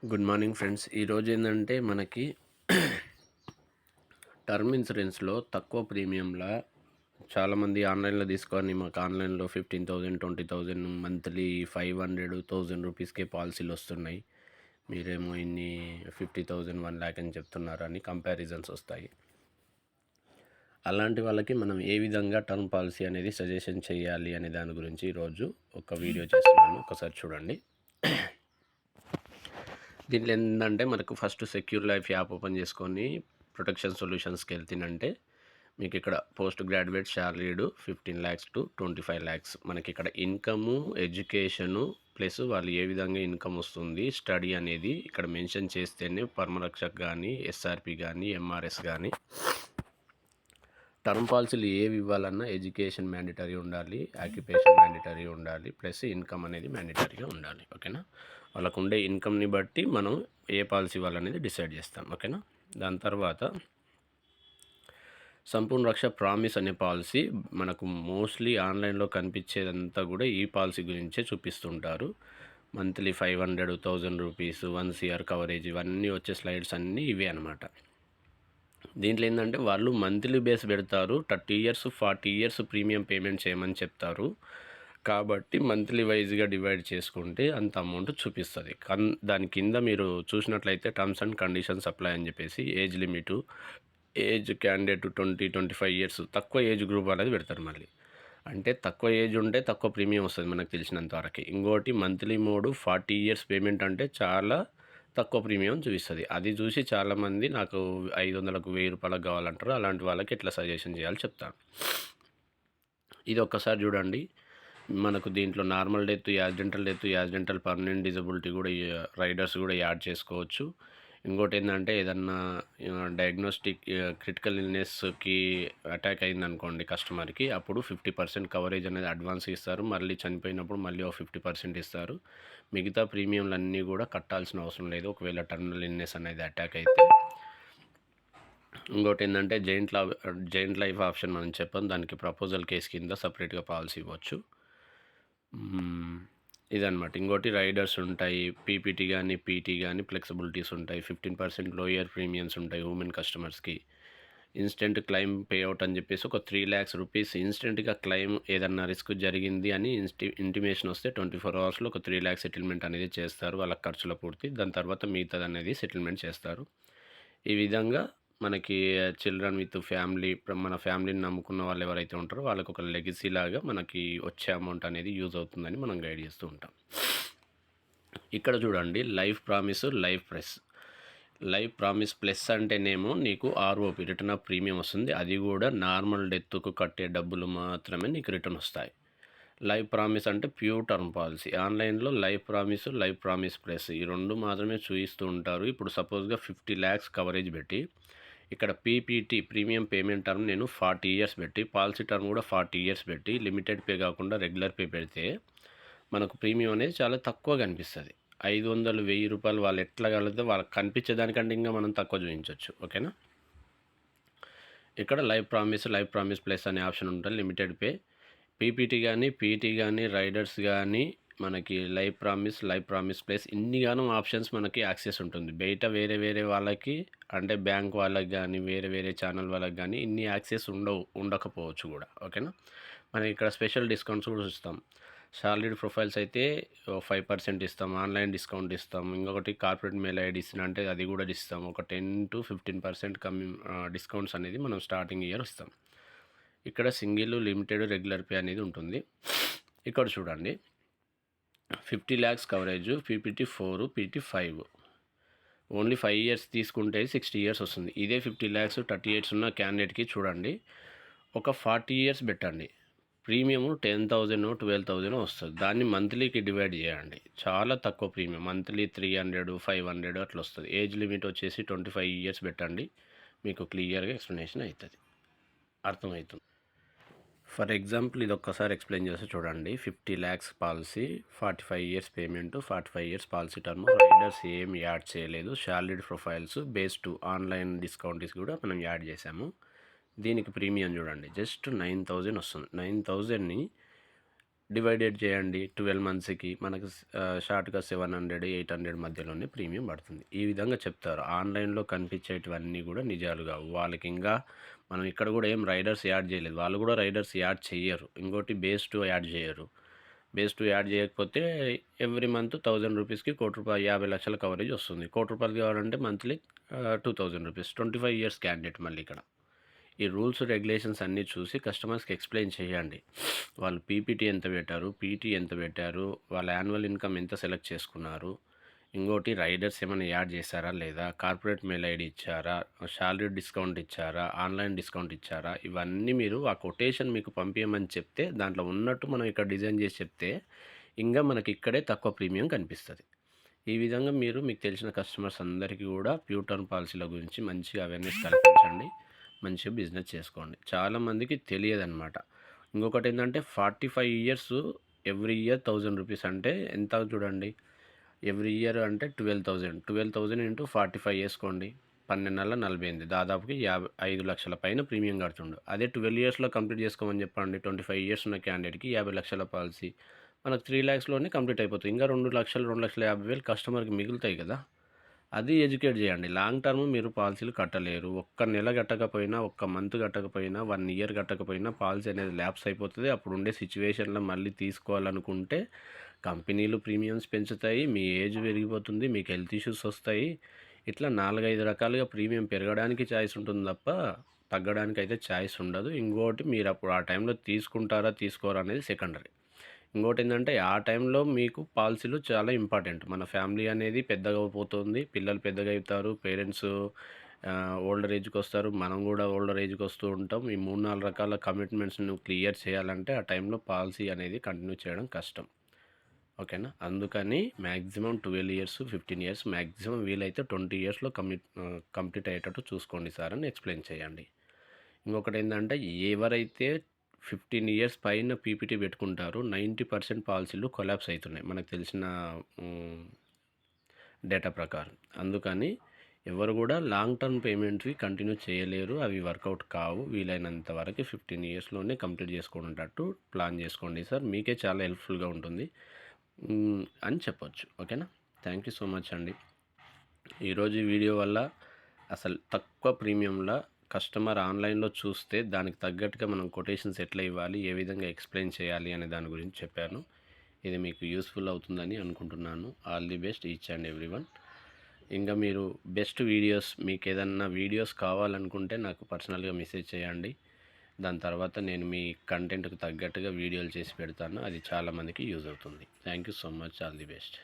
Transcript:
Good morning friends. ఈరోజు ఏంటంటే మనకి టర్మ్ ఇన్సూరెన్స్లో తక్కువ ప్రీమియంలా చాలామంది ఆన్లైన్లో తీసుకొని మాకు ఆన్లైన్లో 15,000 20,000 మంత్లీ 500 రూపీస్కే పాలసీలు వస్తున్నాయి, మీరేమో ఇన్ని 50,000 1 lakh అని చెప్తున్నారు అని కంపారిజన్స్ వస్తాయి. అలాంటి వాళ్ళకి మనం ఏ విధంగా టర్మ్ పాలసీ అనేది సజెషన్ చేయాలి అనే దాని గురించి ఈరోజు ఒక వీడియో చేస్తున్నాను, ఒకసారి చూడండి. దీంట్లో ఏంటంటే మనకు first secure life app open చేసుకొని ప్రొటెక్షన్ సొల్యూషన్స్కి వెళ్తేనంటే మీకు ఇక్కడ post graduate శాలరీడు 15 lakhs to 25 lakhs మనకి ఇక్కడ ఇన్కము, ఎడ్యుకేషను ప్లస్ వాళ్ళు ఏ విధంగా ఇన్కమ్ వస్తుంది, స్టడీ అనేది ఇక్కడ మెన్షన్ చేస్తేనే పరమరక్షక్ కానీ, ఎస్ఆర్పి కానీ, ఎంఆర్ఎస్ కానీ టర్మ్ పాలసీలు ఏవి ఇవ్వాలన్నా ఎడ్యుకేషన్ మ్యాండేటరీ ఉండాలి, ఆక్యుపేషన్ మ్యాండేటరీ ఉండాలి, ప్లస్ ఇన్కమ్ అనేది మ్యాండేటరీగా ఉండాలి. ఓకేనా, వాళ్ళకు ఉండే ఇన్కమ్ని బట్టి మనం ఏ పాలసీ ఇవ్వాలనేది డిసైడ్ చేస్తాం. ఓకేనా, దాని తర్వాత సంపూర్ణ రక్ష ప్రామిస్ అనే పాలసీ మనకు మోస్ట్లీ ఆన్లైన్లో కనిపించేదంతా కూడా ఈ పాలసీ గురించే చూపిస్తుంటారు. మంత్లీ 500, 1000 రూపీస్, 1 year కవరేజ్, ఇవన్నీ వచ్చే స్లైడ్స్ అన్నీ ఇవే అనమాట. దీంట్లో ఏంటంటే వాళ్ళు మంత్లీ బేస్ పెడతారు, 30 years 40 years ప్రీమియం పేమెంట్ చేయమని చెప్తారు. కాబట్టి మంత్లీ వైజ్గా డివైడ్ చేసుకుంటే అంత అమౌంట్ చూపిస్తుంది. దాని కింద మీరు చూసినట్లయితే టర్మ్స్ అండ్ కండిషన్స్ అప్లై అని చెప్పేసి age limit, age candidate 20-25 years, తక్కువ ఏజ్ గ్రూప్ అనేది పెడతారు. మళ్ళీ అంటే తక్కువ ఏజ్ ఉంటే తక్కువ ప్రీమియం వస్తుంది మనకు తెలిసినంత వరకు. ఇంకోటి మంత్లీ మోడు 40 years పేమెంట్ అంటే చాలా తక్కువ ప్రీమియం చూపిస్తుంది. అది చూసి చాలామంది నాకు 500కు 1000 కావాలంటారు. అలాంటి వాళ్ళకి ఎట్లా సజెషన్ చేయాలో చెప్తాను. ఇది ఒక్కసారి చూడండి. మనకు దీంట్లో normal death, accidental permanent disability కూడా రైడర్స్ కూడా యాడ్ చేసుకోవచ్చు. ఇంకోటి ఏంటంటే ఏదన్నా డయాగ్నోస్టిక్ క్రిటికల్ ఇల్నెస్కి అటాక్ అయిందనుకోండి కస్టమర్కి, అప్పుడు 50% కవరేజ్ అనేది అడ్వాన్స్ ఇస్తారు. మళ్ళీ చనిపోయినప్పుడు మళ్ళీ 50% ఇస్తారు. మిగతా ప్రీమియంలు అన్నీ కూడా కట్టాల్సిన అవసరం లేదు ఒకవేళ టర్మినల్ ఇల్నెస్ అనేది అటాక్ అయితే. ఇంకోటి ఏంటంటే జైంట్ లైఫ్ ఆప్షన్ మనం చెప్పాం, దానికి ప్రపోజల్ కేసు కింద సపరేట్గా పాలసీ ఇవ్వచ్చు. ఇదనమాట. ఇంకోటి రైడర్స్ ఉంటాయి, పీపీటీ కానీ పీటీ కానీ ఫ్లెక్సిబిలిటీస్ ఉంటాయి. 15% లోయర్ ప్రీమియమ్స్ ఉంటాయి ఉమెన్ కస్టమర్స్కి. ఇన్స్టెంట్ క్లెయిమ్ పేఅవుట్ అని చెప్పేసి ఒక 3 lakhs రూపీస్ ఇన్స్టెంట్గా క్లెయిమ్, ఏదన్నా రిస్క్ జరిగింది అని ఇంటిమేషన్ వస్తే 24 hours ఒక 3 lakhs సెటిల్మెంట్ అనేది చేస్తారు వాళ్ళ ఖర్చుల పూర్తి. దాని తర్వాత మిగతాది అనేది సెటిల్మెంట్ చేస్తారు. ఈ విధంగా మనకి చిల్డ్రన్ విత్ ఫ్యామిలీ, మన ఫ్యామిలీని నమ్ముకున్న వాళ్ళు ఎవరైతే ఉంటారో వాళ్ళకి ఒక లెగసీ లాగా మనకి వచ్చే అమౌంట్ అనేది యూజ్ అవుతుందని మనం గైడ్ చేస్తూ ఉంటాం. ఇక్కడ చూడండి, life promise, life promise plus అంటేనేమో నీకు ఆర్ఓపి రిటర్న్ ఆఫ్ ప్రీమియం వస్తుంది. అది కూడా నార్మల్ డెత్కు కట్టే డబ్బులు మాత్రమే నీకు రిటర్న్ వస్తాయి. లైఫ్ ప్రామిస్ అంటే ప్యూర్ టర్మ్ పాలసీ. ఆన్లైన్లో లైఫ్ ప్రామిస్ ప్లస్ ఈ రెండు మాత్రమే చూపిస్తూ ఉంటారు. ఇప్పుడు సపోజ్గా 50 lakhs కవరేజ్ పెట్టి ఇక్కడ పీపీటీ ప్రీమియం పేమెంట్ టర్మ్ నేను 40 years పెట్టి, పాలసీ టర్మ్ కూడా 40 years పెట్టి, లిమిటెడ్ పే కాకుండా రెగ్యులర్ పే పెడితే మనకు ప్రీమియం అనేది చాలా తక్కువ కనిపిస్తుంది. 500, 1000 రూపాయలు వాళ్ళు ఎట్లా కలిగితే వాళ్ళకి కనిపించేదానికంటే ఇంకా మనం తక్కువ చూపించవచ్చు. ఓకేనా, ఇక్కడ లైఫ్ ప్రామిస్ ప్లస్ అనే ఆప్షన్ ఉంటుంది. లిమిటెడ్ పే, పీపీటీ కానీ పీటీ కానీ రైడర్స్ కానీ మనకి లైఫ్ ప్రామిస్ ప్లస్ ఇన్నిగానో ఆప్షన్స్ మనకి యాక్సెస్ ఉంటుంది. బయట వేరే వాళ్ళకి అంటే బ్యాంక్ వాళ్ళకి కానీ వేరే ఛానల్ వాళ్ళకి కానీ ఇన్ని యాక్సెస్ ఉండకపోవచ్చు కూడా. ఓకేనా, మనం ఇక్కడ స్పెషల్ డిస్కౌంట్స్ కూడా ఇస్తాం. సాలరీడ్ ప్రొఫైల్స్ అయితే 5% ఇస్తాం, ఆన్లైన్ డిస్కౌంట్ ఇస్తాం. ఇంకొకటి కార్పొరేట్ మెయిల్ ఐడి అంటే అది కూడా ఇస్తాం. ఒక 10-15% డిస్కౌంట్స్ అనేది మనం స్టార్టింగ్ ఇయర్ ఇస్తాం. ఇక్కడ సింగిల్, లిమిటెడ్, రెగ్యులర్ పే అనేది ఉంటుంది. ఇక్కడ చూడండి, 50 lakhs coverage, PPT 4, PT 5, only 5 years తీసుకుంటే 60 years వస్తుంది. ఇదే 50 lakhs 30 years ఉన్న క్యాండిడేట్కి చూడండి, ఒక 40 years పెట్టండి, ప్రీమియం 10,000 12,000 వస్తుంది. దాన్ని మంత్లీకి డివైడ్ చేయండి, చాలా తక్కువ ప్రీమియం, మంత్లీ 300 500 అట్లా వస్తుంది. ఏజ్ లిమిట్ వచ్చేసి 25 years పెట్టండి, మీకు క్లియర్గా ఎక్స్ప్లెనేషన్ అవుతుంది, అర్థమవుతుంది. ఫర్ ఎగ్జాంపుల్ ఇది ఒక్కసారి ఎక్స్ప్లెయిన్ చేస్తే చూడండి, 50 lakhs policy, 45 years payment, 45 years policy term, riders ఏం యాడ్ చేయలేదు, salaried profiles based online discounts కూడా మనం యాడ్ చేసాము. దీనికి ప్రీమియం చూడండి జస్ట్ 9,000 వస్తుంది. 9,000ని డివైడెడ్ చేయండి 12 మంత్స్‌కి మనకు షార్ట్‌గా 700, 800 మధ్యలోనే ప్రీమియం పడుతుంది. ఈ విధంగా చెప్తారు. ఆన్‌లైన్‌లో కనిపించేటివన్నీ కూడా నిజాలు కావు. వాళ్ళకింకా మనం ఇక్కడ కూడా ఏం రైడర్స్ యాడ్ చేయలేదు. వాళ్ళు కూడా రైడర్స్ యాడ్ చెయ్యరు. ఇంకోటి బేస్ 2 యాడ్ చేయరు. బేస్ 2 యాడ్ చేయకపోతే ఎవ్రీ మంత్ ₹1000కి రూ. 50 లక్షల కవరేజ్ వస్తుంది. రూ. 1,00,00,000 కావాలంటే మంత్లీ ₹2000 25 ఇయర్స్ క్యాండిడేట్ మళ్ళీ ఇక్కడ. ఈ రూల్స్ రెగ్యులేషన్స్ అన్నీ చూసి కస్టమర్స్కి ఎక్స్ప్లెయిన్ చేయండి. వాళ్ళు పీపీటీ ఎంత పెట్టారు, పీటీ ఎంత పెట్టారు, వాళ్ళ యాన్యువల్ ఇన్కమ్ ఎంత సెలెక్ట్ చేసుకున్నారు, ఇంకోటి రైడర్స్ ఏమైనా యాడ్ చేశారా లేదా, కార్పొరేట్ మెయిల్ ఐడి ఇచ్చారా, శాలరీ డిస్కౌంట్ ఇచ్చారా, ఆన్లైన్ డిస్కౌంట్ ఇచ్చారా, ఇవన్నీ మీరు ఆ కొటేషన్ మీకు పంపించమని చెప్తే దాంట్లో ఉన్నట్టు మనం ఇక్కడ డిజైన్ చేసి చెప్తే ఇంకా మనకి ఇక్కడే తక్కువ ప్రీమియం కనిపిస్తుంది. ఈ విధంగా మీరు మీకు తెలిసిన కస్టమర్స్ అందరికీ కూడా ప్యూర్ టర్మ్ పాలసీల గురించి మంచిగా అవేర్నెస్ కల్పించండి. మంచిగా బిజినెస్ చేసుకోండి. చాలామందికి తెలియదన్నమాట. ఇంకొకటి ఏంటంటే 45 ఇయర్స్ ఎవ్రీ ఇయర్ ₹1000 అంటే ఎంత చూడండి. ఎవ్రీ ఇయర్ అంటే 12,000 12,000 ఇంటూ 45 వేసుకోండి. 12 నెలల 48 దాదాపుకి 5 లక్షల పైన ప్రీమియం కడుతుండు. అదే 12 ఇయర్స్లో కంప్లీట్ చేసుకోమని చెప్పండి. 25 ఇయర్స్ ఉన్న క్యాండిడేట్కి 50 లక్షల పాలసీ మనకు 3 lakhsలోనే కంప్లీట్ అయిపోతుంది. ఇంకా 2,00,000 2,50,000 కస్టమర్కి మిగులుతాయి కదా. అది ఎడ్యుకేట్ చేయండి. లాంగ్ టర్మ్ మీరు పాలసీలు కట్టలేరు. ఒక్క నెల కట్టకపోయినా, ఒక్క మంత్ కట్టకపోయినా, 1 ఇయర్ కట్టకపోయినా పాలసీ అనేది ల్యాప్స్ అయిపోతుంది. అప్పుడు ఉండే సిచ్యువేషన్లో మళ్ళీ తీసుకోవాలనుకుంటే కంపెనీలు ప్రీమియమ్స్ పెంచుతాయి, మీ ఏజ్ పెరిగిపోతుంది, మీకు హెల్త్ ఇష్యూస్ వస్తాయి. ఇట్లా 4, 5 రకాలుగా ప్రీమియం పెరగడానికి ఛాయిస్ ఉంటుంది తప్ప తగ్గడానికి అయితే ఛాయిస్ ఉండదు. ఇంకోటి మీరు అప్పుడు ఆ టైంలో తీసుకుంటారా, తీసుకోరా అనేది సెకండరీ. ఇంకోటి ఏంటంటే ఆ టైంలో మీకు పాలసీలు చాలా ఇంపార్టెంట్. మన ఫ్యామిలీ అనేది పెద్దగా పోతుంది, పిల్లలు పెద్దగా అవుతారు, పేరెంట్స్ ఓల్డర్ ఏజ్కి వస్తారు, మనం కూడా ఓల్డర్ ఏజ్కి వస్తూ ఉంటాం. ఈ 3, 4 రకాల కమిట్మెంట్స్ను క్లియర్ చేయాలంటే ఆ టైంలో పాలసీ అనేది కంటిన్యూ చేయడం కష్టం. ఓకేనా. అందుకని మ్యాక్సిమం 12 ఇయర్స్ 15 ఇయర్స్ మ్యాక్సిమం వీలైతే 20 ఇయర్స్లో కంప్లీట్ అయ్యేటట్టు చూసుకోండి సార్ అని ఎక్స్ప్లెయిన్ చేయండి. ఇంకొకటి ఏంటంటే ఎవరైతే 15 ఇయర్స్ పైన పీపీటీ పెట్టుకుంటారో 90% పాలసీలు కొలాప్స్ అవుతున్నాయి మనకు తెలిసిన డేటా ప్రకారం. అందుకని ఎవరు కూడా లాంగ్ టర్మ్ పేమెంట్వి కంటిన్యూ చేయలేరు, అవి వర్కౌట్ కావు. వీలైనంత వరకు 15 ఇయర్స్లోనే కంప్లీట్ చేసుకునేటట్టు ప్లాన్ చేసుకోండి సార్, మీకే చాలా హెల్ప్ఫుల్గా ఉంటుంది అని చెప్పొచ్చు. ఓకేనా. థ్యాంక్ యూ సో మచ్ అండి. ఈరోజు వీడియో వల్ల అసలు తక్కువ ప్రీమియంలో కస్టమర్ ఆన్లైన్లో చూస్తే దానికి తగ్గట్టుగా మనం కొటేషన్స్ ఎట్లా ఇవ్వాలి, ఏ విధంగా ఎక్స్ప్లెయిన్ చేయాలి అనే దాని గురించి చెప్పాను. ఇది మీకు యూస్ఫుల్ అవుతుందని అనుకుంటున్నాను. All the best each and everyone. ఇంకా మీరు బెస్ట్ వీడియోస్, మీకు ఏదన్నా వీడియోస్ కావాలనుకుంటే నాకు పర్సనల్గా మెసేజ్ చేయండి. దాని తర్వాత నేను మీ కంటెంట్కి తగ్గట్టుగా వీడియోలు చేసి పెడతాను. అది చాలామందికి యూజ్ అవుతుంది. Thank you so much. All the best.